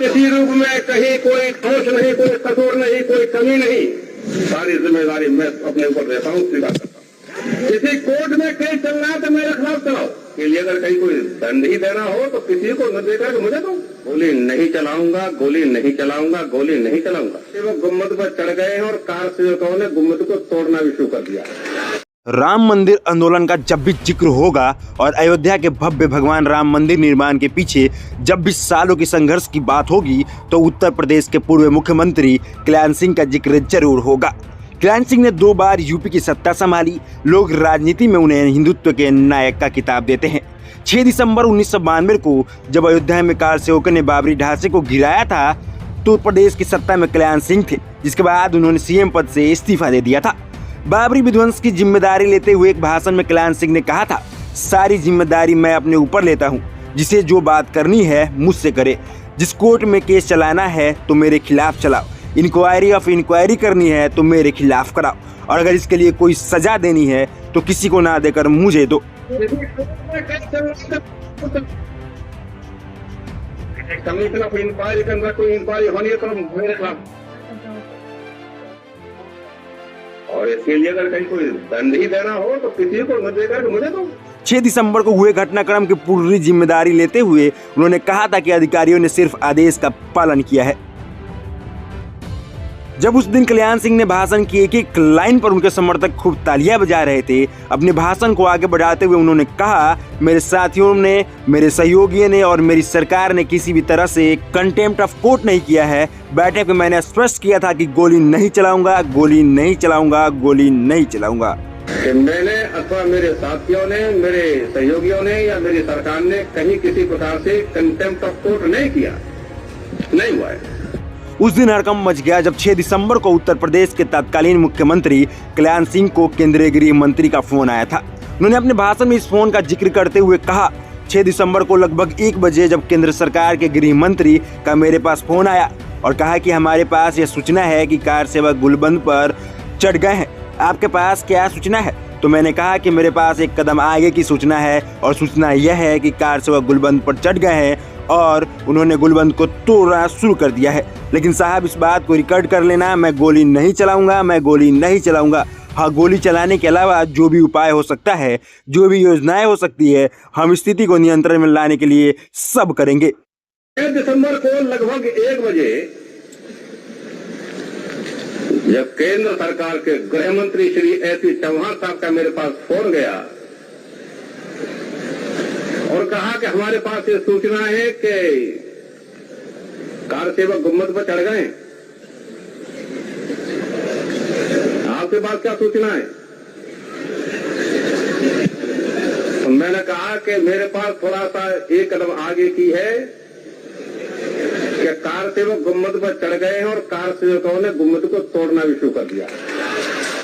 किसी रूप में कहीं कोई दोष नहीं, कोई कसूर नहीं, कोई कमी नहीं, सारी जिम्मेदारी मैं अपने ऊपर लेता हूँ, स्वीकार करता हूँ। किसी कोर्ट में केस चलना है तो मेरे खिलाफ चलाओ, कि लिए अगर कहीं कोई दंड ही देना हो तो किसी को न देकर मुझे दो। गोली नहीं चलाऊंगा, गोली नहीं चलाऊंगा, गोली नहीं चलाऊंगा। वो गुम्मद पर चढ़ गए हैं और कार सेवकों ने गुम्मद को तोड़ना भी शुरू कर दिया। राम मंदिर आंदोलन का जब भी जिक्र होगा और अयोध्या के भव्य भगवान राम मंदिर निर्माण के पीछे जब भी सालों की संघर्ष की बात होगी तो उत्तर प्रदेश के पूर्व मुख्यमंत्री कल्याण सिंह का जिक्र जरूर होगा। कल्याण सिंह ने 2 बार यूपी की सत्ता संभाली। लोग राजनीति में उन्हें हिंदुत्व के नायक का खिताब देते हैं। 6 दिसंबर 1992 को जब अयोध्या में कार सेवकों ने बाबरी ढांचे को गिराया था तो प्रदेश की सत्ता में कल्याण सिंह थे, जिसके बाद उन्होंने सीएम पद से इस्तीफा दे दिया था। बाबरी विध्वंस की जिम्मेदारी लेते हुए एक भाषण में कल्याण सिंह ने कहा था, सारी जिम्मेदारी मैं अपने ऊपर लेता हूं, जिसे जो बात करनी है मुझसे करे, जिस कोर्ट में केस चलाना है तो मेरे खिलाफ चलाओ, इंक्वायरी करनी है तो मेरे खिलाफ कराओ, और अगर इसके लिए कोई सजा देनी है तो किसी को ना देकर मुझे दो। कमीशन ऑफ इंक्वायरी के अंदर कोई इंक्वायरी होनी है तो मेरे खिलाफ, और इसके लिए अगर कहीं कोई दंड ही देना हो तो किसी को न देकर मुझे दो। 6 दिसंबर को हुए घटनाक्रम की पूरी जिम्मेदारी लेते हुए उन्होंने कहा था कि अधिकारियों ने सिर्फ आदेश का पालन किया है। जब उस दिन कल्याण सिंह ने भाषण की एक लाइन पर उनके समर्थक खूब तालियां बजा रहे थे, अपने भाषण को आगे बढ़ाते हुए उन्होंने कहा, मेरे साथियों ने, मेरे सहयोगियों ने और मेरी सरकार ने किसी भी तरह से कंटेम्प्ट ऑफ कोर्ट नहीं किया है। बैठक में मैंने स्पष्ट किया था कि गोली नहीं चलाऊंगा, गोली नहीं चलाऊंगा, गोली नहीं चलाऊंगा। मैंने अथवा मेरे साथियों ने, मेरे सहयोगियों ने या मेरी सरकार ने कहीं किसी प्रकार से कंटेम्प्ट ऑफ कोर्ट नहीं किया, नहीं हुआ है। उस दिन हड़कंप मच गया जब 6 दिसंबर को उत्तर प्रदेश के तत्कालीन मुख्यमंत्री कल्याण सिंह को केंद्रीय गृह मंत्री का फोन आया था। उन्होंने अपने भाषण में इस फोन का जिक्र करते हुए कहा, 6 दिसंबर को लगभग 1 बजे जब केंद्र सरकार के गृह मंत्री का मेरे पास फोन आया और कहा कि हमारे पास यह सूचना है कि कार सेवक गुलबंद पर चढ़ गए हैं, आपके पास क्या सूचना है? तो मैंने कहा कि मेरे पास एक कदम आगे की सूचना है और सूचना यह है कि कार सेवक गुलबंद पर चढ़ गए हैं और उन्होंने गुलबंद को तोड़ना शुरू कर दिया है। लेकिन साहब, इस बात को रिकॉर्ड कर लेना, मैं गोली नहीं चलाऊंगा, मैं गोली नहीं चलाऊंगा। हाँ, गोली चलाने के अलावा जो भी उपाय हो सकता है, जो भी योजनाएं हो सकती है, हम स्थिति को नियंत्रण में लाने के लिए सब करेंगे। 6 दिसंबर को लगभग 1 बजे जब केंद्र सरकार के गृह मंत्री श्री एसी चौहान साहब का मेरे पास फोन गया और कहा कि हमारे पास ये सूचना है कि कार सेवक गुम्मद पर चढ़ गए, आपके पास क्या सूचना है? तो मैंने कहा कि मेरे पास थोड़ा सा एक कदम आगे की है कि कार सेवक गुम्मद पर चढ़ गए हैं और कार सेवकों ने गुम्मद को तोड़ना भी शुरू कर दिया।